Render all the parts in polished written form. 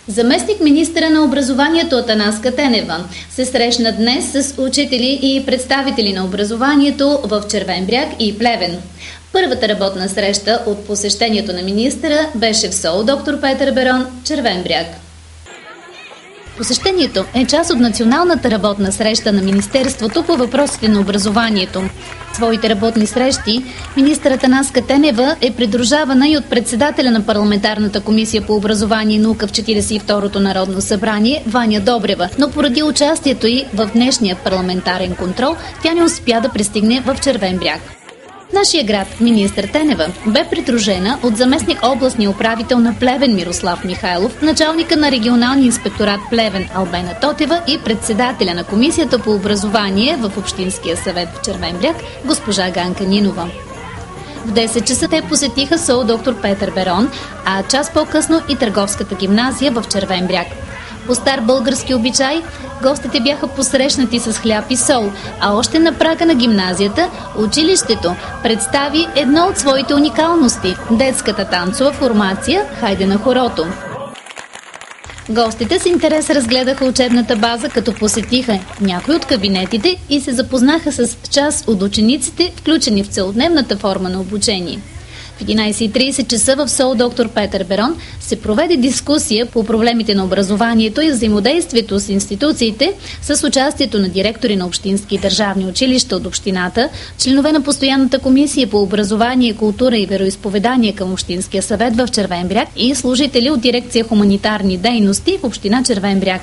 Заместник министъра на образованието Атанаска Тенева се срещна днес с учители и представители на образованието в Червен бряг и Плевен. Първата работна среща от посещението на министъра беше в СОУ „Доктор Петър Берон“, Червен бряг. Посещението е част от националната работна среща на Министерството по въпросите на образованието. Своите работни срещи министър Атанаска Тенева е придружавана и от председателя на парламентарната комисия по образование и наука в 42-то Народно събрание Ваня Добрева, но поради участието й в днешния парламентарен контрол, тя не успя да пристигне в Червен бряг. Нашия град, министър Тенева, бе придружена от заместник областния управител на Плевен Мирослав Михайлов, началника на регионалния инспекторат Плевен Албена Тотева и председателя на комисията по образование в Общинския съвет в Червен бряг, госпожа Ганка Нинова. В 10 часа те посетиха СОУ „Доктор Петър Берон“, а час по-късно и Търговската гимназия в Червен бряг. По стар български обичай, гостите бяха посрещнати с хляб и сол, а още на прага на гимназията, училището представи едно от своите уникалности – детската танцова формация „Хайде на хорото“. Гостите с интерес разгледаха учебната база, като посетиха някои от кабинетите и се запознаха с част от учениците, включени в целодневната форма на обучение. В 11:30 часа в СОУ „Доктор Петър Берон“ се проведе дискусия по проблемите на образованието и взаимодействието с институциите с участието на директори на общински и държавни училища от общината, членове на постоянната комисия по образование, култура и вероизповедание към Общинския съвет в Червен бряг и служители от дирекция хуманитарни дейности в община Червен бряг.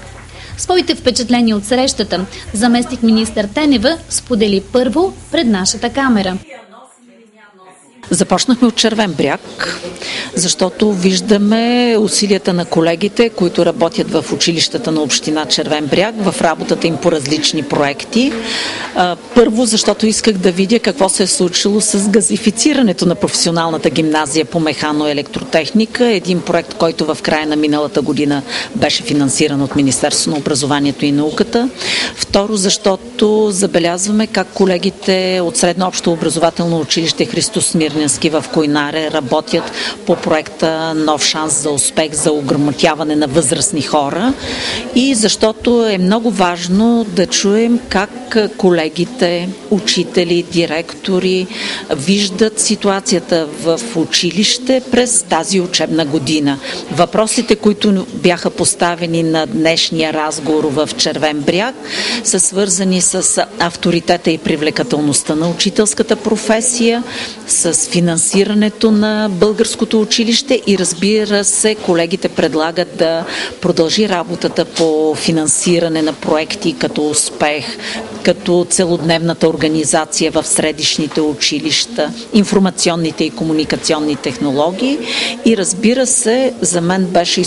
Своите впечатления от срещата заместник министър Тенева сподели първо пред нашата камера. Започнахме от Червен бряг, защото виждаме усилията на колегите, които работят в училищата на община Червен бряг, в работата им по различни проекти. Първо, защото исках да видя какво се е случило с газифицирането на професионалната гимназия по механо-електротехника, един проект, който в края на миналата година беше финансиран от Министерството на образованието и науката. Второ, защото забелязваме как колегите от Средно общо образователно училище Христос Смирненски в Койнаре работят по проекта „Нов шанс за успех“ за ограмотяване на възрастни хора и защото е много важно да чуем как колегите, учители, директори виждат ситуацията в училище през тази учебна година. Въпросите, които бяха поставени на днешния разговор в Червен бряг, са свързани с авторитета и привлекателността на учителската професия, с финансирането на българското училище и разбира се, колегите предлагат да продължи работата по финансиране на проекти като успех, като целодневната организация в средищните училища, информационните и комуникационни технологии и разбира се, за мен беше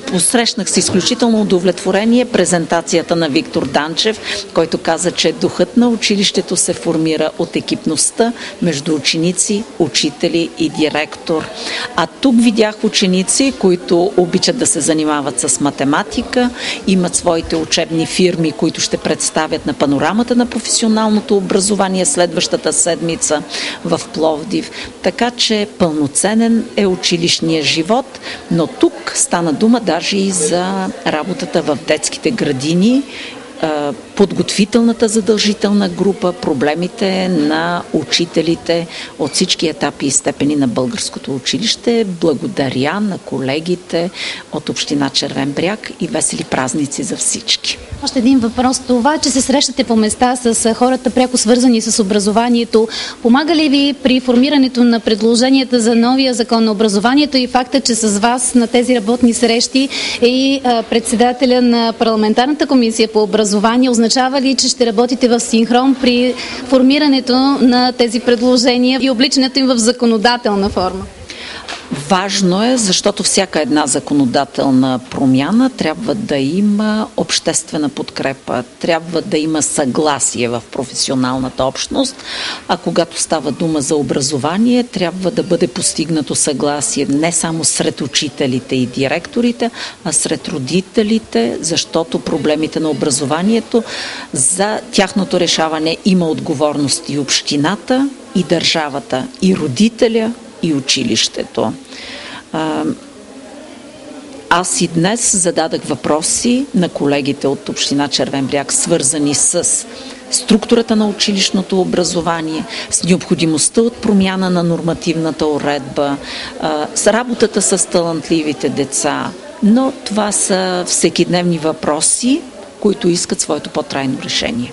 посрещнах с изключително удовлетворение презентацията на Виктор Данчев, който каза, че духът на училището се формира от екипността между ученици, учители и директор. А тук видях ученици, които обичат да се занимават с математика, имат своите учебни фирми, които ще представят на панорамата на професионалното образование следващата седмица в Пловдив. Така че пълноценен е училищния живот, но тук стана дума даже и за работата в детските градини, подготвителната задължителна група, проблемите на учителите от всички етапи и степени на българското училище. Благодаря на колегите от община Червен бряг и весели празници за всички. Още един въпрос. Това, че се срещате по места с хората пряко свързани с образованието, помага ли ви при формирането на предложенията за новия закон на образованието и факта, че с вас на тези работни срещи е и председателя на парламентарната комисия по образование? Означава ли, че ще работите в синхрон при формирането на тези предложения и обличането им в законодателна форма? Важно е, защото всяка една законодателна промяна трябва да има обществена подкрепа, трябва да има съгласие в професионалната общност, а когато става дума за образование, трябва да бъде постигнато съгласие не само сред учителите и директорите, а сред родителите, защото проблемите на образованието за тяхното решаване има отговорност и общината, и държавата, и родителя, и училището. Аз и днес зададах въпроси на колегите от община Червен бряг, свързани с структурата на училищното образование, с необходимостта от промяна на нормативната уредба, с работата с талантливите деца. Но това са всекидневни въпроси, които искат своето по-трайно решение.